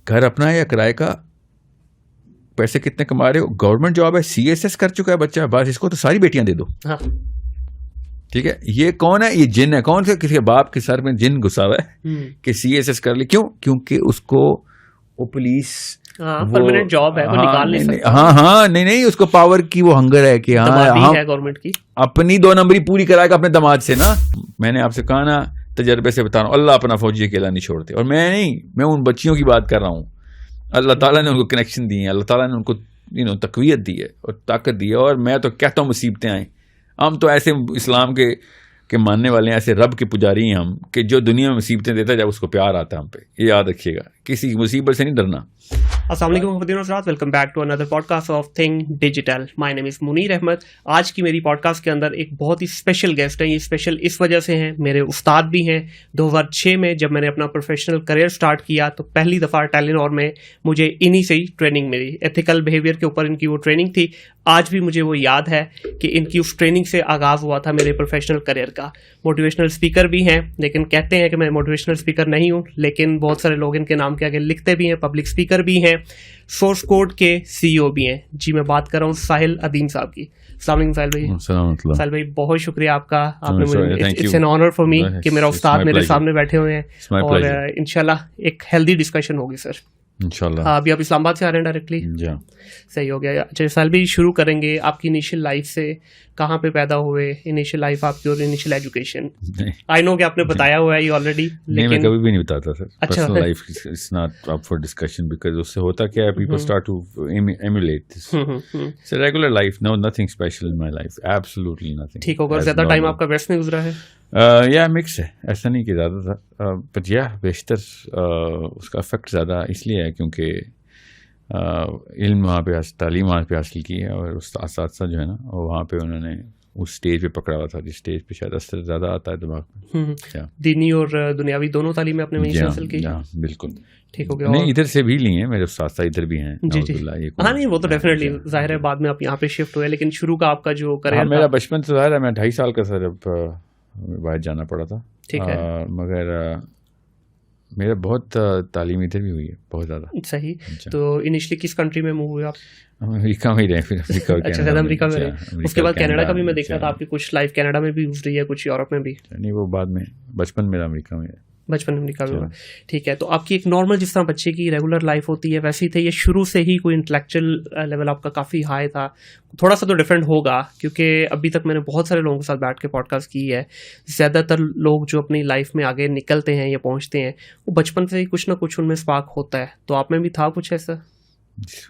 گھر اپنا ہے یا کرائے کا, پیسے کتنے کما رہے ہو, گورنمنٹ جاب ہے, CSS کر چکا ہے بچہ, بس اس کو تو ساری بیٹیاں دے دو. ٹھیک ہے, یہ کون ہے, یہ جن ہے. کون سے کسی باپ کے سر میں جن گھسا ہوا ہے کہ CSS کر لی. کیوں؟ کیونکہ اس کو وہ پولیس پرماننٹ جاب ہے, وہ نکال نہیں سکتا. ہاں نہیں, اس کو پاور کی وہ ہنگر ہے کہ ہاں گورنمنٹ کی اپنی 2 نمبری پوری کرائے گا اپنے دماد سے نا. میں نے آپ سے کہا نا, تجربے سے بتا رہا ہوں, اللہ اپنا فوجی اکیلا نہیں چھوڑتے. اور میں نہیں, میں ان بچیوں کی بات کر رہا ہوں. اللہ تعالیٰ نے ان کو کنیکشن دی ہیں, اللہ تعالیٰ نے ان کو تقویت دی ہے اور طاقت دی ہے. اور میں تو کہتا ہوں مصیبتیں آئیں, ہم تو ایسے اسلام کے ماننے والے ہیں, ایسے رب کے پجاری ہیں ہم, کہ جو دنیا میں مصیبتیں دیتا ہے جب اس کو پیار آتا ہے ہم پہ. یہ یاد رکھیے گا, کسی مصیبت سے نہیں ڈرنا. السلام علیکم خدین حضرات, welcome back to another podcast of thing digital. My name is Munir Ahmed. آج کی میری پوڈ کاسٹ کے اندر ایک بہت ہی اسپیشل گیسٹ ہے. یہ اسپیشل اس وجہ سے ہیں, میرے استاد بھی ہیں. 2006 میں جب میں نے اپنا پروفیشنل کریئر سٹارٹ کیا تو پہلی دفعہ ٹیلینور میں مجھے انہی سے ہی ٹریننگ ملی. ایتھیکل بیہیویئر کے اوپر ان کی وہ ٹریننگ تھی. آج بھی مجھے وہ یاد ہے کہ ان کی اس ٹریننگ سے آغاز ہوا تھا میرے پروفیشنل کریئر کا. موٹیویشنل اسپیکر بھی ہیں, لیکن کہتے ہیں کہ میں موٹیویشنل اسپیکر نہیں ہوں, لیکن بہت سارے لوگ ان کے نام کے آگے لکھتے بھی ہیں. پبلک اسپیکر بھی ہیں, سورس کوڈ کے CEO بھی ہیں. جی میں بات کر رہا ہوں ساحل ادیم صاحب کی. السلام علیکم ساحل بھائی. ساحل بھائی بہت شکریہ آپ کا, آپ نے مجھے, it's an honour for me کہ میرا استاد میرے سامنے بیٹھے ہوئے ہیں, اور انشاءاللہ ایک ہیلدی ڈسکشن ہوگی سر انشاءاللہ. ابھی آپ اسلام آباد سے آ رہے ہیں ڈائریکٹلی؟ صحیح ہو گیا. اچھا ساحل بھائی, شروع کریں گے آپ کی انیشیل لائف سے. کہاں پہ پیدا ہوئے, انیشیل لائف آپ کی, اور انیشیل ایجوکیشن. آئی نو کہ آپ نے بتایا ہوا ہے یہ آلریڈی, لیکن میں کبھی بھی نہیں بتاتا sir. Personal life is not up for discussion, because اس سے ہوتا کیا ہے, people start to emulate this. It's a regular life, no nothing special in my life, absolutely nothing. ٹھیک ہوگا. زیادہ ٹائم آپ کا ویسٹ میں گزرا ہے؟ یا مکس ہے, ایسا نہیں کہ زیادہ تھا, بٹ یا بیشتر اس کا افیکٹ زیادہ اس لیے ہے کیونکہ علم وہاں پہ, تعلیم وہاں پہ حاصل کی ہے, اور اساتذہ جو ہے نا وہاں پہ انہوں نے اس اسٹیج پہ پکڑا ہوا تھا جس اسٹیج پہ شاید اثر زیادہ آتا ہے دماغ میں. دینی اور دنیاوی دونوں تعلیمیں آپ نے وہیں سے حاصل کی؟ بالکل. ٹھیک ہو گیا. نہیں, ادھر سے بھی لی ہیں میرے اساتذہ, ادھر بھی ہیں. جی جی, ہاں نہیں وہ تو ڈیفینیٹلی ظاہر ہے, بعد میں آپ یہاں پہ شفٹ ہوئے, لیکن شروع کا آپ کا جو کریئر, میرا بچپن تو ظاہر ہے, میں 2.5 سال کا سر اب باہر جانا پڑا تھا. ٹھیک ہے, مگر میرا بہت تعلیم ادھر بھی ہوئی ہے, بہت زیادہ. صحیح. تو انیشلی کس کنٹری میں موو ہوئے آپ؟ امریکہ میں ہی رہے, پھر افریقہ. اچھا زیادہ امریکہ میں رہے. اس کے بعد کینیڈا کا بھی میں دیکھ رہا تھا, آپ کی کچھ لائف کینیڈا میں بھی گزری ہے, کچھ یورپ میں بھی. نہیں وہ بعد میں, بچپن میرا امریکہ میں ہے. بچپن امریکہ میں. ٹھیک ہے. تو آپ کی ایک نارمل جس طرح بچے کی ریگولر لائف ہوتی ہے ویسی تھی, یہ شروع سے ہی کوئی انٹلیکچوئل لیول آپ کا کافی ہائی تھا؟ تھوڑا سا تو ڈفرینٹ ہوگا, کیونکہ ابھی تک میں نے بہت سارے لوگوں کے ساتھ بیٹھ کے پوڈ کاسٹ کی ہے, زیادہ تر لوگ جو اپنی لائف میں آگے نکلتے ہیں یا پہنچتے ہیں وہ بچپن سے ہی کچھ نہ کچھ ان میں اسپارک ہوتا ہے. تو آپ میں بھی تھا کچھ ایسا؟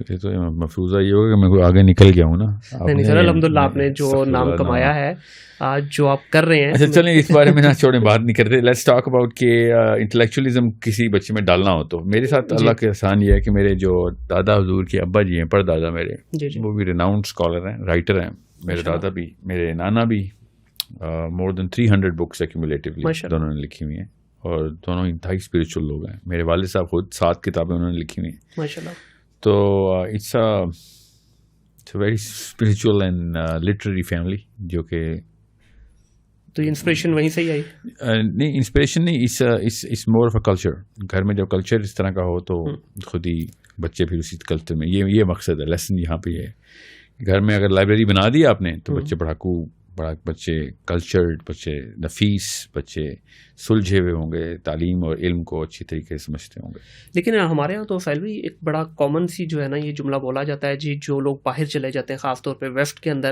یہ تو مفروضہ یہ ہوگا کہ میں آگے نکل گیا ہوں نا. نہیں سر, الحمدللہ آپ نے جو نام کمایا ہے, جو آپ کر رہے ہیں. اچھا چلیں اس بارے میں نہ چھوڑیں, بات نہیں کرتے. لیٹس ٹاک اباؤٹ کہ انٹلیکچوئلزم کسی بچے میں ڈالنا ہو تو میرے ساتھ اللہ کے احسان یہ ہے کہ میرے جو دادا حضور کے ابا جی ہیں, پردادا میرے, وہ بھی ریناؤنڈ اسکالر ہیں, رائٹر ہیں. میرے دادا بھی, میرے نانا بھی, مور دین 300 بکس ایکیومولیٹیولی دونوں نے لکھی ہوئی ہیں, اور دونوں انتہائی اسپریچول لوگ ہیں. میرے والد صاحب خود 7 کتابیں انہوں نے لکھی ہوئی ہیں ماشاءاللہ. تو it's a very spiritual and literary family, جو کہ تو انسپریشن وہیں سے ہی آئی؟ نہیں انسپریشن نہیں, اس مور آف اے کلچر. گھر میں جب کلچر اس طرح کا ہو تو خود ہی بچے پھر اسی کلچر میں, یہ مقصد ہے, لیسن یہاں پہ یہ ہے. گھر میں اگر لائبریری بنا دی آپ نے تو بچے پڑھاکو, بچے کلچرڈ, بچے نفیس, بچے سلجھے ہوئے ہوں گے, تعلیم اور علم کو اچھی طریقے سے سمجھتے ہوں گے. لیکن ہمارے یہاں تو ساحل بھی ایک بڑا کامن سی جو ہے نا یہ جملہ بولا جاتا ہے جی, جو لوگ باہر چلے جاتے ہیں خاص طور پہ ویسٹ کے اندر,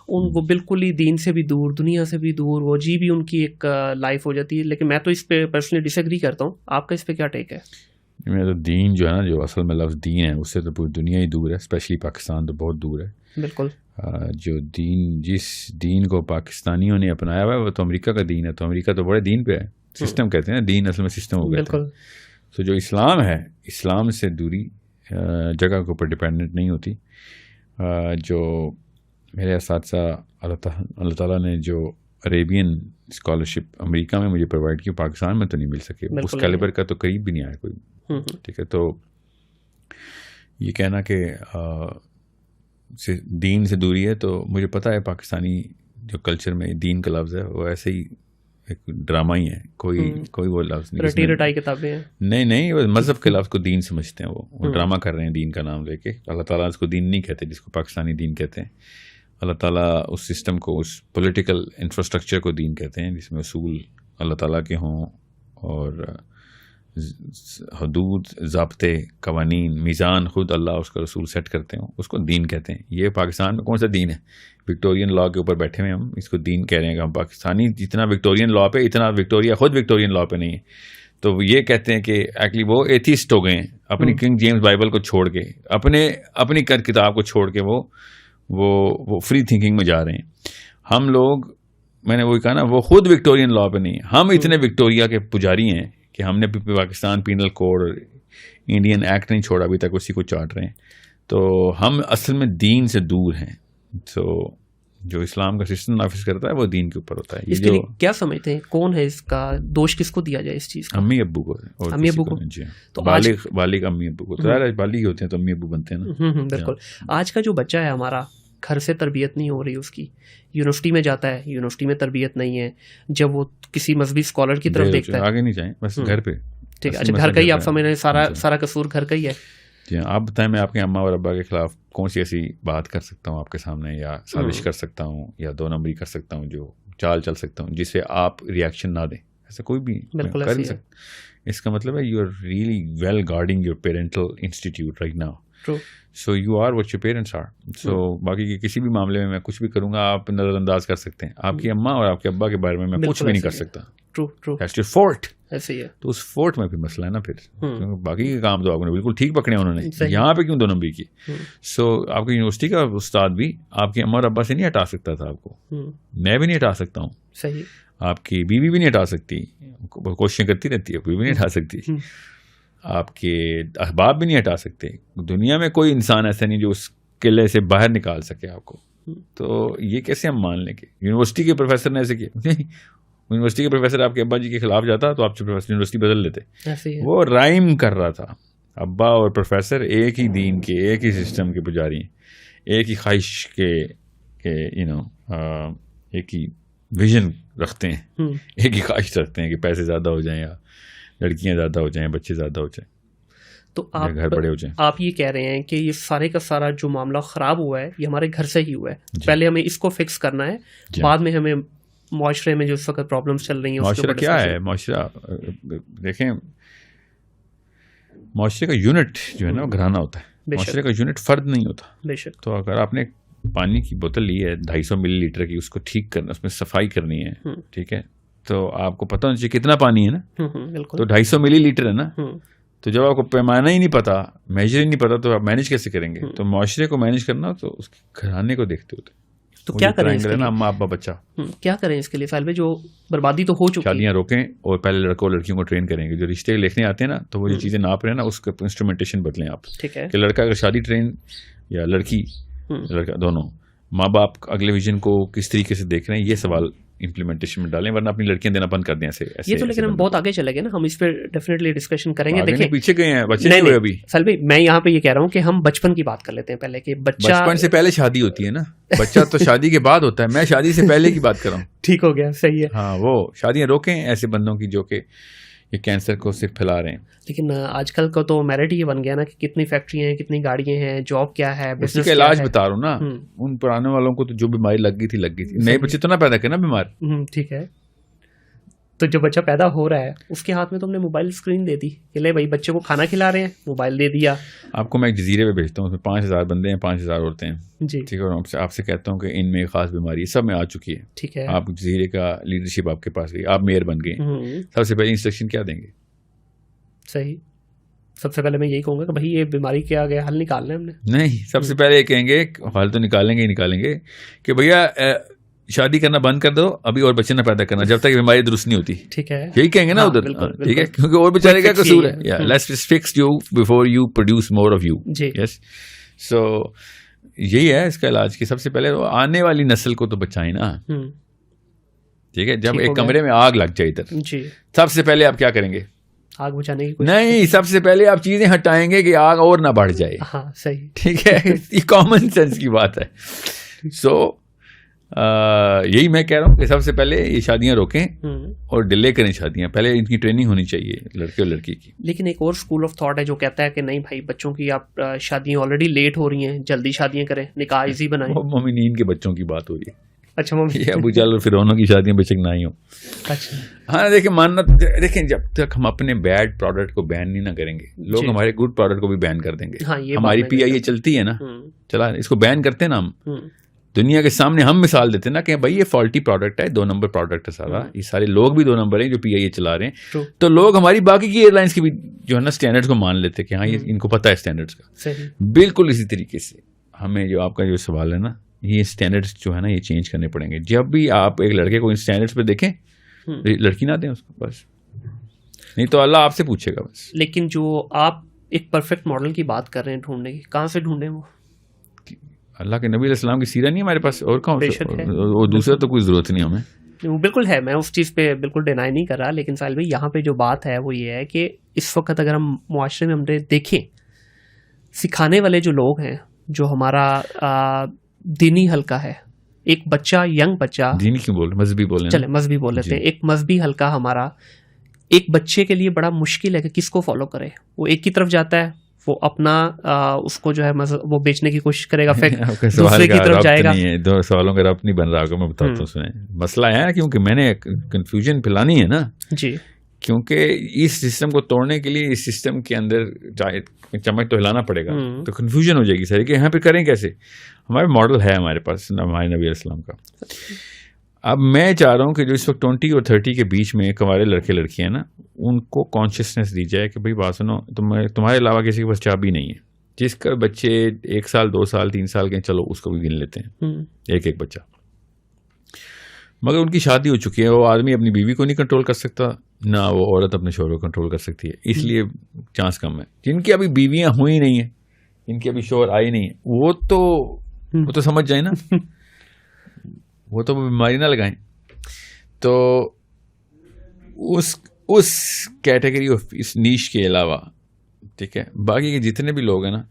ان کو بالکل ہی دین سے بھی دور, دنیا سے بھی دور, وہ عجیب ہی ان کی ایک لائف ہو جاتی ہے. لیکن میں تو اس پہ پرسنلی ڈس ایگری کرتا ہوں, آپ کا اس پہ کیا ٹیک ہے؟ میرا تو دین جو ہے نا, جو اصل میں لفظ دین ہے, اس سے تو پوری دنیا ہی دور ہے, اسپیشلی پاکستان تو بہت دور ہے. بالکل. جو دین, جس دین کو پاکستانیوں نے اپنایا ہوا ہے وہ تو امریکہ کا دین ہے. تو امریکہ تو بڑے دین پہ ہے, سسٹم کہتے ہیں, دین اصل میں سسٹم ہو گیا. بالکل. تو جو اسلام ہے, اسلام سے دوری جگہ کے اوپر ڈپینڈنٹ نہیں ہوتی. جو میرے اساتذہ اللہ تعالیٰ نے جو عربین اسکالرشپ امریکہ میں مجھے پرووائڈ کی, پاکستان میں تو نہیں مل سکے. اس کیلیبر کا تو قریب بھی نہیں آیا کوئی. ٹھیک ہے. تو یہ کہنا کہ دین سے دوری ہے, تو مجھے پتا ہے پاکستانی جو کلچر میں دین کا لفظ ہے وہ ایسے ہی ایک ڈرامہ ہی ہے, کوئی وہ لفظ نہیں, رٹی رٹائی کتابیں ہیں. نہیں, وہ مذہب کے لفظ کو دین سمجھتے ہیں, وہ ڈرامہ کر رہے ہیں دین کا نام لے کے. اللہ تعالیٰ اس کو دین نہیں کہتے جس کو پاکستانی دین کہتے ہیں. اللہ تعالیٰ اس سسٹم کو, اس پولیٹیکل انفراسٹرکچر کو دین کہتے ہیں جس میں اصول اللہ تعالیٰ کے ہوں اور حدود, ضابطے, قوانین, میزان خود اللہ اس کا رسول سیٹ کرتے ہوں, اس کو دین کہتے ہیں. یہ پاکستان میں کون سا دین ہے؟ وکٹورین لا کے اوپر بیٹھے ہوئے ہم اس کو دین کہہ رہے ہیں کہ ہم پاکستانی جتنا وکٹورین لا پہ اتنا خود وکٹورین لا پہ نہیں ہے. تو یہ کہتے ہیں کہ ایکچولی وہ ایتھیسٹ ہو گئے ہیں, اپنی کنگ جیمز بائبل کو چھوڑ کے, اپنی کتاب کو چھوڑ کے وہ فری تھنکنگ میں جا رہے ہیں. ہم لوگ, میں نے وہی کہا نا, وہ خود وکٹورین لا پہ نہیں ہیں. ہم اتنے وکٹوریا کے پجاری ہیں کہ ہم نے Pakistan penal code, Indian act نہیں چھوڑا ابھی تک, اسی کو چاٹ رہے ہیں. تو ہم اصل میں دین سے دور ہیں. تو جو اسلام کا سسٹم نافذ کرتا ہے وہ دین کے اوپر ہوتا ہے. اس کے لیے کیا سمجھتے ہیں, کون ہے اس کا دوش, کس کو دیا جائے اس چیز کا؟ امی ابو کو. امی ابو کو. جی, تو بالغ امی ابو کو. بالغ ہوتے ہیں تو امی ابو بنتے ہیں نا. بالکل. آج کا جو بچہ ہے ہمارا, گھر سے تربیت نہیں ہو رہی اس کی, یونیورسٹی میں جاتا ہے, یونیورسٹی میں تربیت نہیں ہے. جب وہ کسی مذہبی اسکالر کی طرف دیکھتا ہے, آگے نہیں جائیں, بس گھر پہ. ٹھیک ہے, اچھا گھر کا ہی آپ سمجھ رہے ہیں, سارا قصور گھر کا ہی ہے. جی ہاں, آپ بتائیں میں آپ کے اماں اور ابا کے خلاف کون سی ایسی بات کر سکتا ہوں آپ کے سامنے, یا سازش کر سکتا ہوں, یا 2 نمبری کر سکتا ہوں, جو چال چل سکتا ہوں جس سے آپ ریئیکشن نہ دیں. ایسا کوئی بھی بالکل کر نہیں سکتا. اس کا مطلب ہے you are really well guarding your parental institute right now. So you are what your parents are. So باقی کے کسی بھی معاملے میں کچھ بھی کروں گا آپ نظر انداز کر سکتے ہیں. آپ کی اماں اور آپ کے ابا کے بارے میں کچھ بھی نہیں کر سکتا. That's your fault. ایسے ہی ہے. تو اس فورٹ میں پھر مسئلہ ہے نا. پھر باقی کے کام تو آپ نے بالکل ٹھیک پکڑے انہوں نے, یہاں پہ کیوں 2 نمبر کی. سو آپ کی یونیورسٹی کا استاد بھی آپ کے اماں اور ابا سے نہیں ہٹا سکتا تھا آپ کو. میں بھی نہیں ہٹا سکتا ہوں. صحیح. آپ کی بیوی بھی نہیں ہٹا سکتی, کوششیں کرتی رہتی ہے, کوئی بھی نہیں ہٹا سکتی. آپ کے احباب بھی نہیں ہٹا سکتے. دنیا میں کوئی انسان ایسا نہیں جو اس قلعے سے باہر نکال سکے آپ کو. تو یہ کیسے ہم مان لیں کہ یونیورسٹی کے پروفیسر نے ایسے کیا؟ یونیورسٹی کے پروفیسر آپ کے ابا جی کے خلاف جاتا تو آپ سے یونیورسٹی بدل لیتے. وہ رائم کر رہا تھا. ابا اور پروفیسر ایک ہی دین کے, ایک ہی سسٹم کے پجاری ہیں, ایک ہی خواہش کے ایک ہی ویژن رکھتے ہیں, ایک ہی خواہش رکھتے ہیں کہ پیسے زیادہ ہو جائیں, یا لڑکیاں زیادہ ہو جائیں, بچے زیادہ ہو جائیں, تو گھر بڑے ہو جائیں. آپ یہ کہہ رہے ہیں کہ یہ سارے کا سارا جو معاملہ خراب ہوا ہے یہ ہمارے گھر سے ہی ہوا ہے. پہلے ہمیں اس کو فکس کرنا ہے, بعد میں ہمیں معاشرے میں جو اس وقت پرابلمس چل رہی ہیں. معاشرہ کیا ہے؟ معاشرہ دیکھیں, معاشرے کا یونٹ جو ہے نا وہ گھرانہ ہوتا ہے. معاشرے کا یونٹ فرد نہیں ہوتا. بے شک. تو اگر آپ نے پانی کی بوتل لی ہے 250 ملی لیٹر کی, اس کو ٹھیک کرنا, اس میں صفائی کرنی ہے, ٹھیک ہے, تو آپ کو پتہ ہونا چاہیے کتنا پانی ہے نا. تو 250 ملی لیٹر ہے نا. تو جب آپ کو پیمانہ ہی نہیں پتا, میجر ہی نہیں پتا, تو آپ مینیج کیسے کریں گے؟ تو معاشرے کو مینیج کرنا تو اس کے گھرانے کو دیکھتے ہوتے. تو کیا کریں اس کے لیے؟ اماں ابا بچہ کیا کریں اس کے لیے؟ فیل بھائی جو بربادی تو ہو چکی ہے, شادیاں روکیں اور پہلے لڑکوں اور لڑکیوں کو ٹرین کریں گے. جو رشتے لکھنے آتے ہیں نا, تو وہ جو چیزیں ناپ رہے ہیں نا, اس کا انسٹرومنٹیشن بدلیں آپ. ٹھیک ہے, کہ لڑکا اگر شادی ٹرین یا لڑکی لڑکا دونوں, ماں باپ اگلے ویژن کو کس طریقے سے دیکھ رہے ہیں, یہ سوال امپلیمنٹیشن میں ڈالیں, ورنہ اپنی لڑکیاں دینا بند کر دیں. یہ تو لیکن ہم بہت آگے چلے گئے نا, ہم اس پہ ڈیفینیٹلی ڈسکشن کریں گے. دیکھیں پیچھے گئے ہیں, بچے نہیں ہوئے ابھی. فیل بھائی میں یہاں پہ یہ کہہ رہا ہوں کہ ہم بچپن کی بات کر لیتے ہیں پہلے, کہ بچپن سے پہلے شادی ہوتی ہے نا. بچہ تو شادی کے بعد ہوتا ہے, میں شادی سے پہلے کی بات کر رہا ہوں. ٹھیک ہو گیا, صحیح ہے. ہاں, وہ شادیاں روکیں ایسے بندوں کی جو کہ یہ کینسر کو صرف پھیلا رہے ہیں. لیکن آج کل کا تو میرٹ یہ بن گیا نا کہ کتنی فیکٹریاں ہیں, کتنی گاڑیاں ہیں, جاب کیا ہے, بزنس کا علاج بتا رہا ہوں نا. ان پرانے والوں کو تو جو بیماری لگ گئی تھی, نئے بچے تو نہ پیدا کرنا بیمار. ٹھیک ہے. تو جو بچہ پیدا ہو رہا ہے اس کے ہاتھ میں تم نے موبائل اسکرین دے دی کہ لے بھائی بچے کو کھانا کھلا رہے ہیں, موبائل دے دیا. آپ کو میں ایک جزیرے پہ بھیجتا ہوں, اس میں 5000 بندے ہیں, 5000 عورتیں ہیں. جی ٹھیک ہے, اور آپ سے کہتا ہوں کہ ان میں خاص بیماری سب میں آ چکی ہے. ٹھیک ہے, آپ جزیرے کا لیڈرشپ آپ کے پاس گئی, آپ میئر بن گئے, سب سے پہلے انسٹرکشن کیا دیں گے؟ صحیح. سب سے پہلے میں یہی کہوں گا کہ بھائی یہ بیماری کیا گیا, حل نکالنا ہے ہم نے. نہیں, سب سے پہلے یہ کہیں گے, حل تو نکالیں گے ہی نکالیں گے, کہ بھیا شادی کرنا بند کر دو ابھی, اور بچے نہ پیدا کرنا جب تک بیماری درست نہیں ہوتی. ٹھیک ہے, یہی کہیں گے نا ادھر. ٹھیک ہے, کیونکہ اور بیچارے کا قصور ہے. Let's fix you before you produce more of you. Yes. So یہی ہے اس کا علاج, کہ سب سے پہلے آنے والی نسل کو تو بچائیں نا. ٹھیک ہے, جب ایک کمرے میں آگ لگ جائے ادھر, سب سے پہلے آپ کیا کریں گے؟ آگ بجھانے کی نہیں, سب سے پہلے آپ چیزیں ہٹائیں گے کہ آگ اور نہ بڑھ جائے. ہاں صحیح. ٹھیک ہے, یہ کامن سینس کی بات ہے. سو یہی میں کہہ رہا ہوں کہ سب سے پہلے یہ شادیاں روکیں اور ڈیلے کریں شادیاں. پہلے ان کی ٹریننگ ہونی چاہیے لڑکے اور لڑکی کی. لیکن ایک اور اسکول آف تھاٹ ہے جو کہتا ہے کہ نہیں بھائی بچوں کی آپ شادیاں آلریڈی لیٹ ہو رہی ہیں, جلدی شادیاں کریں, نکاح ایزی بنائیں. مومنین کے بچوں کی بات ہو رہی ہے. اچھا یہ ابو جہل اور فرعونوں کی شادیاں بے شک نہ ہی ہوں. اچھا ہاں دیکھیں ماننا, دیکھیں جب تک ہم اپنے بیڈ پروڈکٹ کو بین نہیں نہ کریں گے لوگ ہمارے گڈ پروڈکٹ کو بھی بین کر دیں گے. ہماری پی آئی اے چلتی ہے نا, چلا اس کو بین کرتے ہیں نا ہم, دنیا کے سامنے ہم مثال دیتے ہیں نا کہ بھائی یہ فالٹی پروڈکٹ ہے, 2 نمبر پروڈکٹ ہے سارا, یہ سارے لوگ بھی 2 نمبر ہیں جو پی آئی اے چلا رہے ہیں. تو لوگ ہماری باقی کی ایئر لائنس کی بھی جو ہے نا اسٹینڈرڈس کو مان لیتے کہ ہاں یہ ان کو پتہ ہے اسٹینڈرڈس کا. بالکل اسی طریقے سے ہمیں جو آپ کا جو سوال ہے نا, یہ اسٹینڈرڈس جو ہے نا یہ چینج کرنے پڑیں گے. جب بھی آپ ایک لڑکے کو ان اسٹینڈرڈس پہ دیکھیں, لڑکی نہ دیں اس کو بس, نہیں تو اللہ آپ سے پوچھے گا بس. لیکن جو آپ ایک پرفیکٹ ماڈل کی بات کر رہے ہیں ڈھونڈنے کی, کہاں سے ڈھونڈیں وہ؟ اللہ کے نبی علیہ السلام کی سیرت نہیں ہمارے پاس, اور کہاں, اور دوسرا تو کوئی ضرورت نہیں ہمیں. وہ بالکل ہے, میں اس چیز پہ بالکل ڈینائی نہیں کر رہا, لیکن ساحل بھائی یہاں پہ جو بات ہے وہ یہ ہے کہ اس وقت اگر ہم معاشرے میں ہم دیکھیں, سکھانے والے جو لوگ ہیں, جو ہمارا دینی حلقہ ہے, ایک بچہ, ینگ بچہ, دینی کیوں بول, مذہبی بول, چلے مذہبی بول لیتے ہیں, ایک مذہبی حلقہ ہمارا, ایک بچے کے لیے بڑا مشکل ہے کہ کس کو فالو کرے. وہ ایک کی طرف جاتا ہے, وہ اپنا اس کو جو ہے وہ بیچنے کی کوشش کرے گا, پھر دوسرے کی طرف جائے گا. دو سوالوں کا ربط نہیں بن رہا ہوگا, میں بتاتا ہوں. سنیں, مسئلہ ہے کیونکہ میں نے کنفیوژن پھیلانی ہے نا جی, کیونکہ اس سسٹم کو توڑنے کے لیے اس سسٹم کے اندر چمچ تو ہلانا پڑے گا, تو کنفیوژن ہو جائے گی سر کہ یہاں پہ کریں کیسے. ہمارے ماڈل ہے ہمارے پاس ہمارے نبی علیہ السلام کا. اب میں چاہ رہا ہوں کہ جو اس وقت 20 اور 30 کے بیچ میں کمارے لڑکے لڑکیاں ہیں نا, ان کو کانشیسنیس دی جائے کہ بھائی بات سنو, تمہارے علاوہ کسی کے پاس چابی نہیں ہے. جس کا بچے 1 سال 2 سال 3 سال کے, چلو اس کو بھی گن لیتے ہیں ایک بچہ, مگر ان کی شادی ہو چکی ہے. وہ آدمی اپنی بیوی کو نہیں کنٹرول کر سکتا, نہ وہ عورت اپنے شوہر کو کنٹرول کر سکتی ہے, اس لیے چانس کم ہے. جن کی ابھی بیویاں ہوئی نہیں ہیں, جن کی ابھی شوہر آئی نہیں ہے, وہ تو سمجھ جائیں نا, وہ تو بیماری نہ لگائیں. تو اس کیٹیگری آف اس نیش کے علاوہ, ٹھیک ہے, باقی کے جتنے بھی لوگ ہیں نا,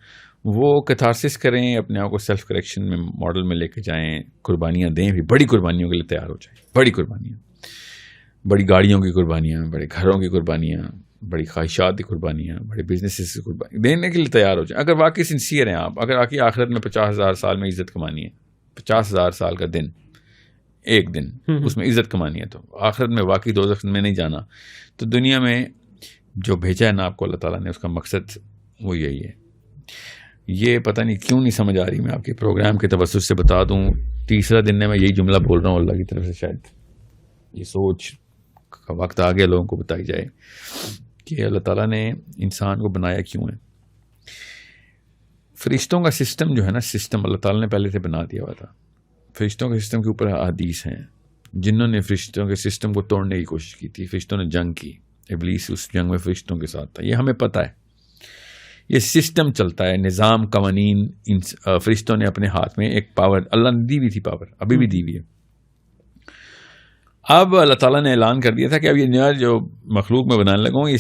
وہ کتھارسس کریں, اپنے آپ کو سیلف کریکشن میں ماڈل میں لے کے جائیں, قربانیاں دیں, بھی بڑی قربانیوں کے لیے تیار ہو جائیں. بڑی قربانیاں, بڑی گاڑیوں کی قربانیاں, بڑے گھروں کی قربانیاں, بڑی خواہشات کی قربانیاں, بڑے بزنسز کی قربانیاں دینے کے لیے تیار ہو جائیں. اگر واقعی سنسیئر ہیں آپ, اگر آپ کی آخرت میں 50,000 سال میں عزت کمانی ہے, 50,000 سال کا دن, ایک دن اس میں عزت کمانی ہے, تو آخرت میں واقعی دوزخ میں نہیں جانا, تو دنیا میں جو بھیجا ہے نا آپ کو اللہ تعالیٰ نے, اس کا مقصد وہ یہی ہے. یہ پتہ نہیں کیوں نہیں سمجھ آ رہی, میں آپ کے پروگرام کے توسط سے بتا دوں, تیسرا دن میں یہی جملہ بول رہا ہوں, اللہ کی طرف سے شاید یہ سوچ کا وقت آ گیا لوگوں کو بتائی جائے کہ اللہ تعالیٰ نے انسان کو بنایا کیوں ہے. فرشتوں کا سسٹم جو ہے نا, سسٹم اللہ تعالیٰ نے پہلے سے بنا دیا ہوا تھا. فرشتوں کے سسٹم کے اوپر احادیث ہیں جنہوں نے فرشتوں کے سسٹم کو توڑنے کی کوشش کی تھی. فرشتوں نے جنگ کی, ابلیس اس جنگ میں فرشتوں کے ساتھ تھا, یہ ہمیں پتہ ہے. یہ سسٹم چلتا ہے, نظام, قوانین. فرشتوں نے اپنے ہاتھ میں ایک پاور اللہ نے دی ہوئی تھی, پاور ابھی بھی دی ہوئی ہے. اب اللہ تعالیٰ نے اعلان کر دیا تھا کہ اب یہ نیا جو مخلوق میں بنانے لگا ہوں, یہ